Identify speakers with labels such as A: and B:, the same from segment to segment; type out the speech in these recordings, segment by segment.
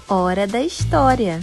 A: Hora da História.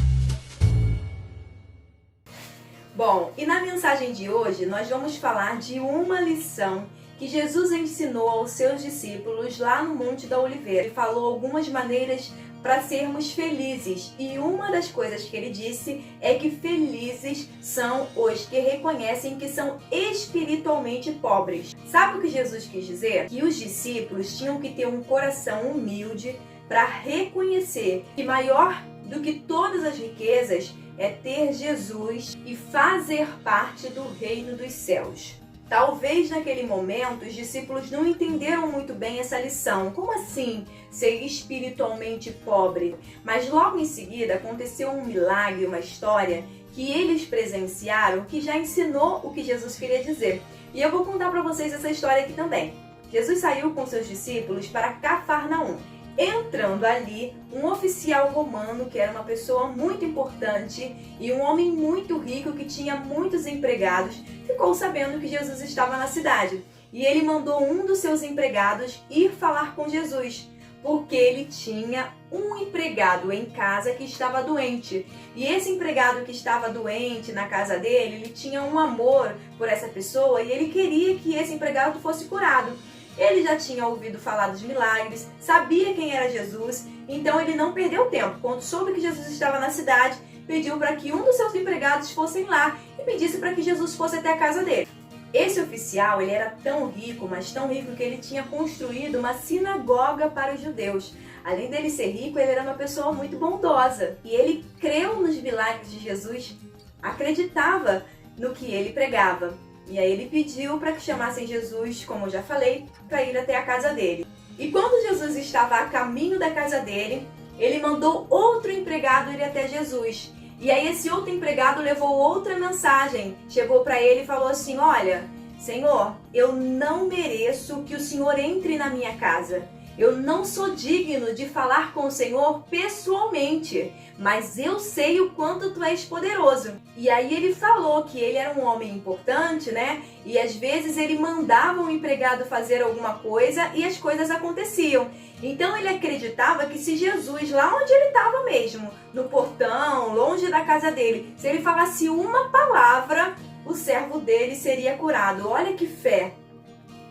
B: Bom, e na mensagem de hoje nós vamos falar de uma lição que Jesus ensinou aos seus discípulos lá no Monte da Oliveira. Ele falou algumas maneiras para sermos felizes, e uma das coisas que ele disse é que felizes são os que reconhecem que são espiritualmente pobres. Sabe o que Jesus quis dizer? Que os discípulos tinham que ter um coração humilde para reconhecer que maior do que todas as riquezas é ter Jesus e fazer parte do reino dos céus. Talvez naquele momento os discípulos não entenderam muito bem essa lição. Como assim ser espiritualmente pobre? Mas logo em seguida aconteceu um milagre, uma história que eles presenciaram que já ensinou o que Jesus queria dizer. E eu vou contar para vocês essa história aqui também. Jesus saiu com seus discípulos para Cafarnaum. Entrando ali, um oficial romano, que era uma pessoa muito importante e um homem muito rico que tinha muitos empregados, ficou sabendo que Jesus estava na cidade. E ele mandou um dos seus empregados ir falar com Jesus, porque ele tinha um empregado em casa que estava doente. E esse empregado que estava doente na casa dele, ele tinha um amor por essa pessoa e ele queria que esse empregado fosse curado. Ele já tinha ouvido falar dos milagres, sabia quem era Jesus, então ele não perdeu tempo. Quando soube que Jesus estava na cidade, pediu para que um dos seus empregados fossem lá e pedisse para que Jesus fosse até a casa dele. Esse oficial, ele era tão rico, mas tão rico que ele tinha construído uma sinagoga para os judeus. Além dele ser rico, ele era uma pessoa muito bondosa. E ele creu nos milagres de Jesus, acreditava no que ele pregava. E aí ele pediu para que chamassem Jesus, como eu já falei, para ir até a casa dele. E quando Jesus estava a caminho da casa dele, ele mandou outro empregado ir até Jesus. E aí esse outro empregado levou outra mensagem. Chegou para ele e falou assim: olha, Senhor, eu não mereço que o Senhor entre na minha casa. Eu não sou digno de falar com o Senhor pessoalmente, mas eu sei o quanto tu és poderoso. E aí ele falou que ele era um homem importante, né? E às vezes ele mandava um empregado fazer alguma coisa e as coisas aconteciam. Então ele acreditava que se Jesus, lá onde ele estava mesmo, no portão, longe da casa dele, se ele falasse uma palavra, o servo dele seria curado. Olha que fé!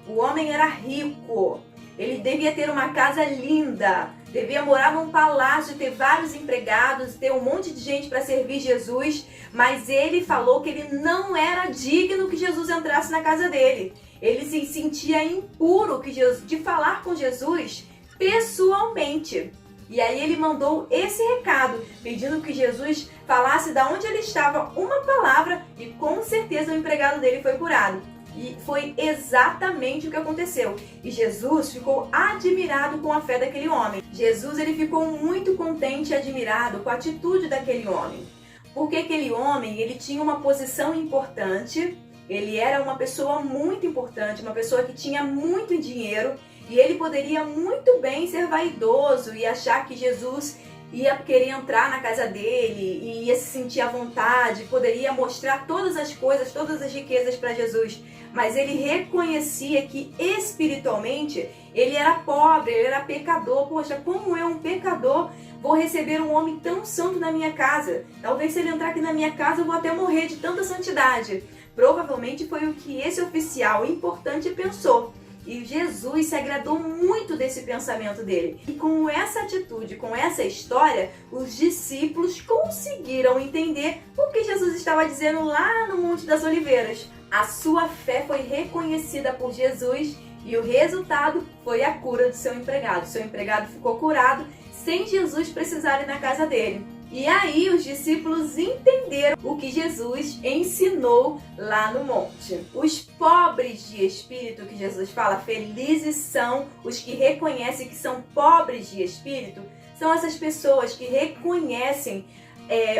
B: O homem era rico. Ele devia ter uma casa linda, devia morar num palácio, ter vários empregados, ter um monte de gente para servir Jesus, mas ele falou que ele não era digno que Jesus entrasse na casa dele. Ele se sentia impuro de falar com Jesus pessoalmente. E aí ele mandou esse recado, pedindo que Jesus falasse de onde ele estava uma palavra e com certeza o empregado dele foi curado. E foi exatamente o que aconteceu. E Jesus ficou admirado com a fé daquele homem. Jesus ele ficou muito contente e admirado com a atitude daquele homem. Porque aquele homem ele tinha uma posição importante, ele era uma pessoa muito importante, uma pessoa que tinha muito dinheiro, e ele poderia muito bem ser vaidoso e achar que Jesus ia querer entrar na casa dele e ia se sentir à vontade, poderia mostrar todas as coisas, todas as riquezas para Jesus. Mas ele reconhecia que espiritualmente ele era pobre, ele era pecador. Poxa, como eu, um pecador, vou receber um homem tão santo na minha casa? Talvez se ele entrar aqui na minha casa eu vou até morrer de tanta santidade. Provavelmente foi o que esse oficial importante pensou. E Jesus se agradou muito desse pensamento dele. E com essa atitude, com essa história, os discípulos conseguiram entender o que Jesus estava dizendo lá no Monte das Oliveiras. A sua fé foi reconhecida por Jesus e o resultado foi a cura do seu empregado. Seu empregado ficou curado sem Jesus precisar ir na casa dele. E aí os discípulos entenderam o que Jesus ensinou lá no monte. Os pobres de espírito, que Jesus fala, felizes são os que reconhecem que são pobres de espírito, são essas pessoas que reconhecem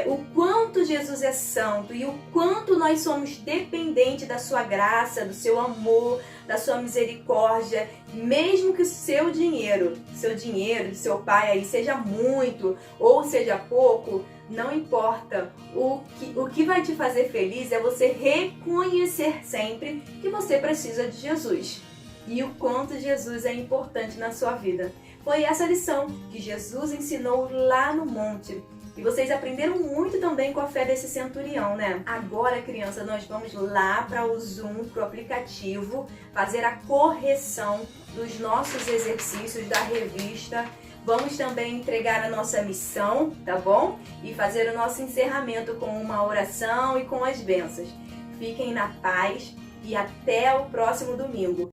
B: o quanto Jesus é santo e o quanto nós somos dependentes da sua graça, do seu amor, da sua misericórdia, mesmo que o seu dinheiro, do seu pai aí seja muito ou seja pouco, não importa. O que vai te fazer feliz é você reconhecer sempre que você precisa de Jesus e o quanto Jesus é importante na sua vida. foi essa lição que Jesus ensinou lá no monte. E vocês aprenderam muito também com a fé desse centurião, né? Agora, criança, nós vamos lá para o Zoom, para o aplicativo, fazer a correção dos nossos exercícios da revista. Vamos também entregar a nossa missão, tá bom? E fazer o nosso encerramento com uma oração e com as bênçãos. Fiquem na paz e até o próximo domingo.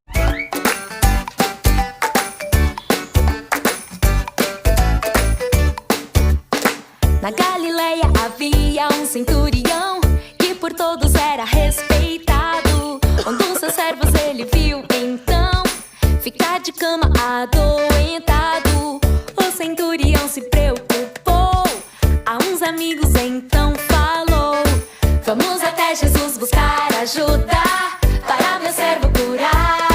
A: Na Galileia havia um centurião que por todos era respeitado. Quando um seus servos ele viu, então ficar de cama adoentado, o centurião se preocupou. A uns amigos então falou: vamos até Jesus buscar ajuda para meu servo curar.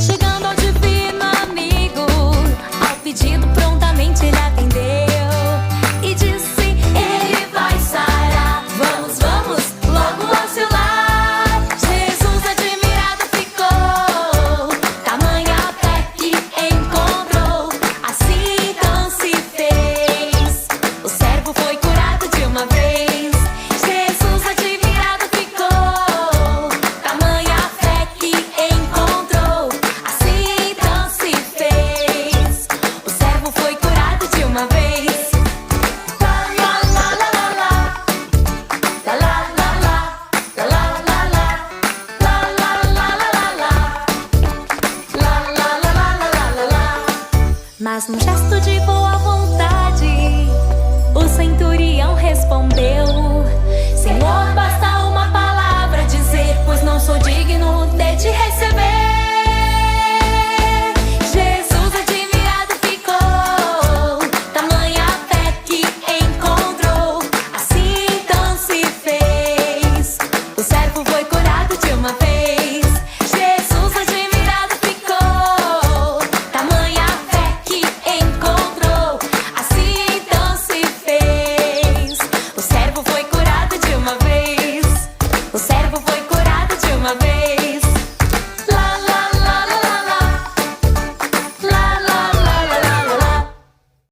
A: Chegando ao divino amigo, ao pedido prontamente ele atendeu e disse: ele vai sarar. Vamos, vamos, logo ao seu lar. Jesus admirado ficou, tamanha fé que encontrou. Assim então se fez, o servo foi curado de uma vez. Jesus admirado ficou, tamanha fé que encontrou. Assim então se fez, o servo foi curado de uma vez. La la la la la la, la la la la, la la la la, la la la la la, la la la la la. Mas num gesto de boa vontade, o centurião respondeu: Senhor, basta uma palavra dizer, pois não sou digno de te receber. Jesus admirado ficou, tamanha fé que encontrou. Assim então se fez, o servo foi curado de uma vez. Jesus admirado ficou, tamanha fé que encontrou. Assim então se fez, o servo foi curado de uma vez. O servo foi curado de uma vez.